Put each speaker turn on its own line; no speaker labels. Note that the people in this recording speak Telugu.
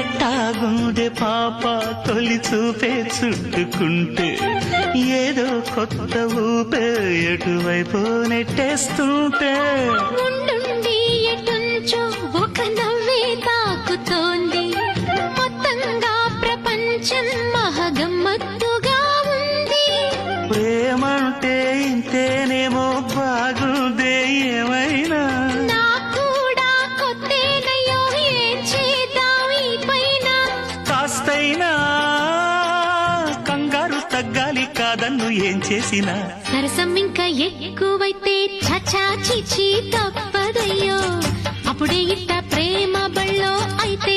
ఎట్టాగుండే పాప తొలి చూపే చుట్టుకుంటే ఏదో కొత్త ఊపే ఎటువైపు నెట్టేస్తుంటే
ఉండుండి ఎటుంచో ఒక నవ్వే తాకుతోంది మొత్తంగా ప్రపంచం మహగమ్మత్తుగా ఉంది
ప్రేమంటే ఇంతేనేమో బాగుందే ఏమైనా
నాకు కూడా కొత్తేనయ్యో ఏం చేద్దాం ఈ పైన
కాస్తైనా కంగారు తగ్గాలి కాదన్ను ఏం చేసినా
సరసం ఇంకా ఎక్కువైతే చచా చిచి తప్పదయ్యో అప్పుడే ఇట్ట ప్రేమ బళ్ళో అయితే